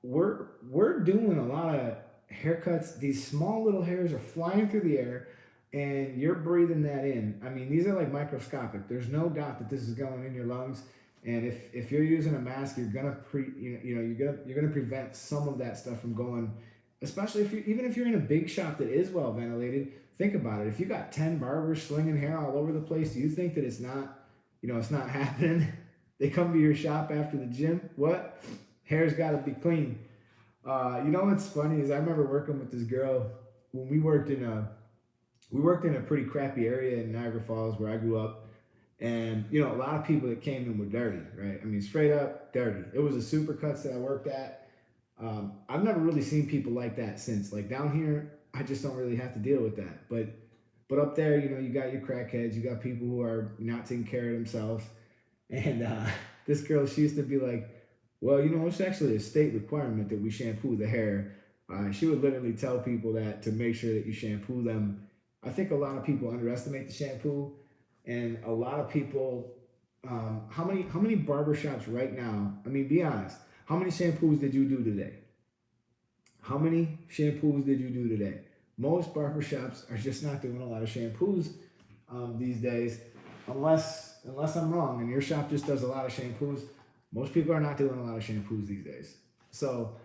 We're doing a lot of haircuts. These small little hairs are flying through the air, and you're breathing that in. I mean, these are like microscopic. There's no doubt that this is going in your lungs. And if you're using a mask, you're gonna you're gonna prevent some of that stuff from going. Especially even if you're in a big shop that is well ventilated. Think about it. If you got 10 barbers slinging hair all over the place, do you think that it's not, you know, it's not happening? They come to your shop after the gym. What? Hair's got to be clean. You know what's funny is I remember working with this girl when we worked in a pretty crappy area in Niagara Falls where I grew up, and you know, a lot of people that came in were dirty, right? I mean, straight up dirty. It was a Supercuts that I worked at. I've never really seen people like that since. Like down here, I just don't really have to deal with that. But up there, you know, you got your crackheads, you got people who are not taking care of themselves. And this girl, she used to be like, well, you know, it's actually a state requirement that we shampoo the hair. She would literally tell people that to make sure that you shampoo them. I think a lot of people underestimate the shampoo, and a lot of people, how many barbershops right now, I mean, be honest, how many shampoos did you do today? How many shampoos did you do today? Most barbershops are just not doing a lot of shampoos these days, unless I'm wrong and your shop just does a lot of shampoos. Most people are not doing a lot of shampoos these days. So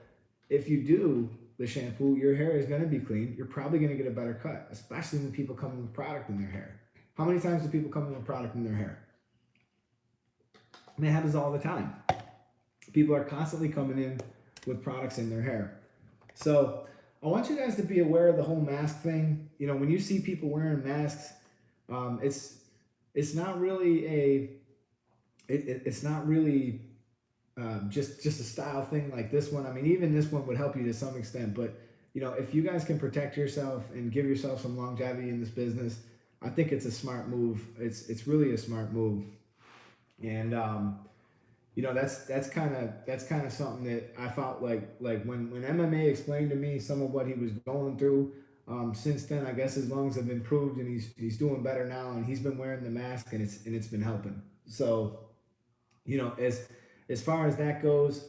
if you do, the shampoo, your hair is going to be clean. You're probably going to get a better cut, especially when people come in with product in their hair. How many times do people come in with product in their hair? I mean, it happens all the time. People are constantly coming in with products in their hair. So I want you guys to be aware of the whole mask thing. You know, when you see people wearing masks, it's not really just a style thing like this one. I mean, even this one would help you to some extent, but you know, if you guys can protect yourself and give yourself some longevity in this business, I think it's a smart move. It's really a smart move. And you know, that's kind of something that I felt like when MMA explained to me some of what he was going through. Since then, I guess his lungs have improved and he's doing better now, and he's been wearing the mask, and it's been helping. So, you know, as far as that goes,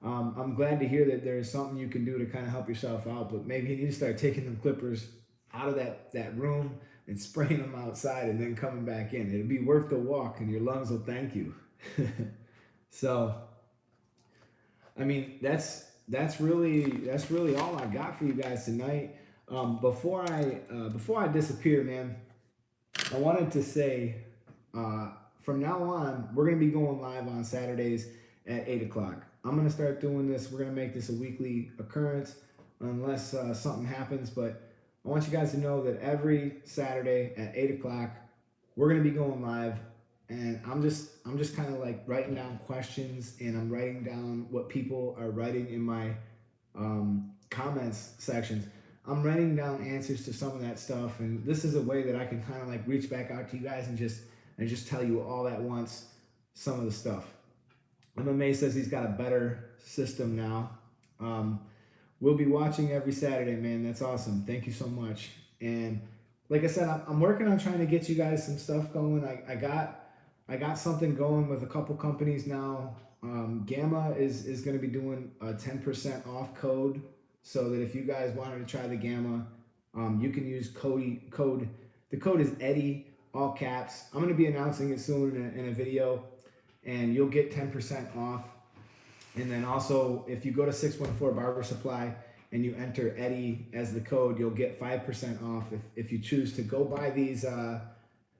I'm glad to hear that there's something you can do to kind of help yourself out. But maybe you need to start taking them clippers out of that room and spraying them outside, and then coming back in. It'll be worth the walk, and your lungs will thank you. So, I mean, that's really all I got for you guys tonight. Before I disappear, man, I wanted to say, from now on, we're gonna be going live on Saturdays at 8 o'clock. I'm gonna start doing this. We're gonna make this a weekly occurrence, unless something happens. But I want you guys to know that every Saturday at 8 o'clock, we're gonna be going live. And I'm just kind of like writing down questions, and I'm writing down what people are writing in my comments sections. I'm writing down answers to some of that stuff, and this is a way that I can kind of like reach back out to you guys and just tell you all at once some of the stuff. MMA says he's got a better system now. We'll be watching every Saturday, man. That's awesome. Thank you so much. And like I said, I'm working on trying to get you guys some stuff going. I got something going with a couple companies now. Gamma is going to be doing a 10% off code, so that if you guys wanted to try the Gamma, you can use code. The code is Eddie, all caps. I'm going to be announcing it soon in a video, and you'll get 10% off. And then also, if you go to 614 Barber Supply and you enter Eddie as the code, you'll get 5% off if you choose to go buy these.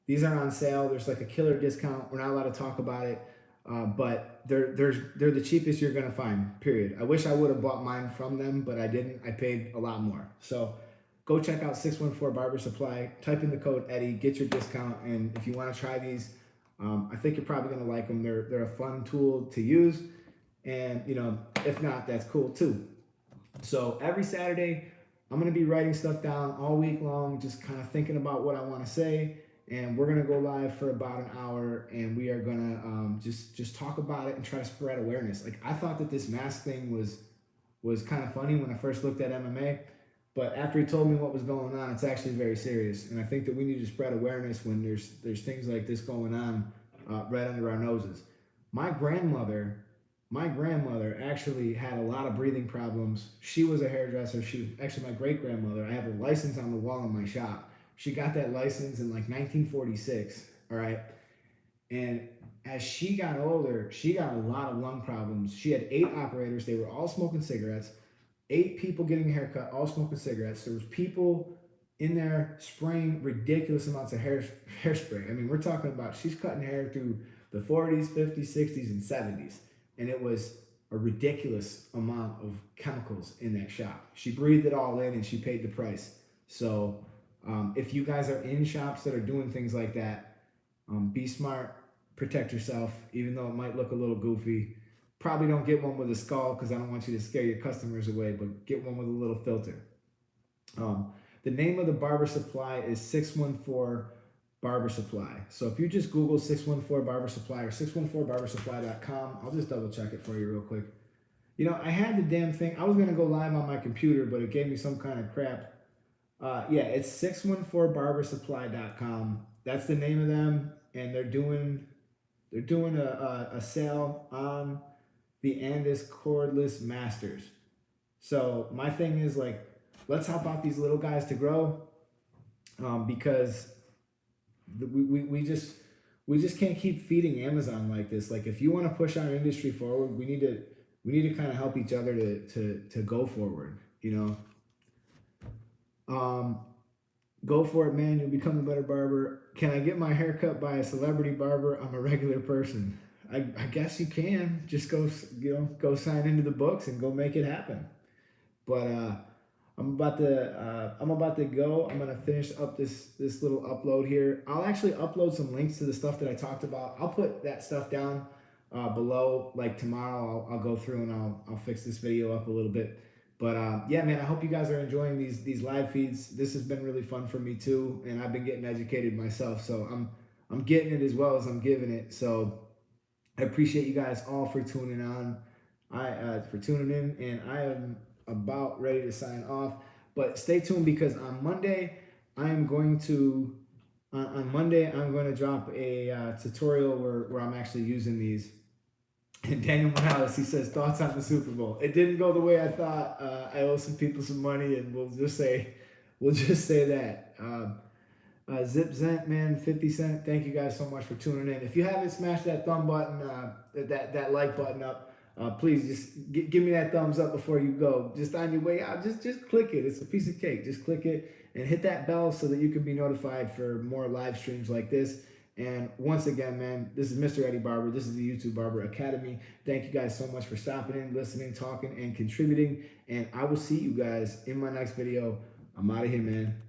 These are on sale. There's like a killer discount. We're not allowed to talk about it, but they're the cheapest you're gonna find. Period. I wish I would have bought mine from them, but I didn't. I paid a lot more. So go check out 614 Barber Supply. Type in the code Eddie. Get your discount. And if you want to try these, I think you're probably gonna like them. They're a fun tool to use, and you know, if not, that's cool too. So every Saturday, I'm gonna be writing stuff down all week long, just kind of thinking about what I want to say. And we're gonna go live for about an hour, and we are gonna just talk about it and try to spread awareness. Like, I thought that this mask thing was kind of funny when I first looked at MMA, but after he told me what was going on, it's actually very serious. And I think that we need to spread awareness when there's things like this going on right under our noses. My grandmother actually had a lot of breathing problems. She was a hairdresser. She was actually my great grandmother. I have a license on the wall in my shop. She got that license in like 1946, all right? And as she got older, she got a lot of lung problems. She had 8 operators. They were all smoking cigarettes. 8 people getting a haircut, all smoking cigarettes. There was people in there spraying ridiculous amounts of hairspray. I mean, we're talking about she's cutting hair through the 40s, 50s, 60s, and 70s. And it was a ridiculous amount of chemicals in that shop. She breathed it all in, and she paid the price. So if you guys are in shops that are doing things like that, be smart, protect yourself, even though it might look a little goofy. Probably don't get one with a skull, because I don't want you to scare your customers away, but get one with a little filter. The name of the barber supply is 614 Barber Supply. So if you just Google 614 Barber Supply or 614barbersupply.com, I'll just double check it for you real quick. You know, I had the damn thing. I was going to go live on my computer, but it gave me some kind of crap. Yeah, it's 614barbersupply.com. That's the name of them, and they're doing a sale on the Andis Cordless Masters. So my thing is, like, let's help out these little guys to grow, because we just can't keep feeding Amazon like this. Like, if you want to push our industry forward, we need to kind of help each other to go forward. you know. Go for it, man. You'll become a better barber. Can I get my hair cut by a celebrity barber? I'm a regular person. I guess you can. Just go, go sign into the books and go make it happen. But I'm about to go. I'm gonna finish up this little upload here. I'll actually upload some links to the stuff that I talked about. I'll put that stuff down below. Like tomorrow, I'll go through and I'll fix this video up a little bit. But yeah, man, I hope you guys are enjoying these live feeds. This has been really fun for me too, and I've been getting educated myself. So I'm getting it as well as I'm giving it. So I appreciate you guys all for tuning on. For tuning in, and I am about ready to sign off. But stay tuned because on Monday I'm going to drop a tutorial where I'm actually using these. And Daniel Morales, he says, thoughts on the Super Bowl. It didn't go the way I thought. I owe some people some money, and we'll just say that. Zip Zent, man, 50 Cent. Thank you guys so much for tuning in. If you haven't smashed that thumb button, that like button up, please just give me that thumbs up before you go. Just on your way out, just click it. It's a piece of cake. Just click it and hit that bell so that you can be notified for more live streams like this. And once again, man, this is Mr. Eddie Barber. This is the YouTube Barber Academy. Thank you guys so much for stopping in, listening, talking, and contributing. And I will see you guys in my next video. I'm out of here, man.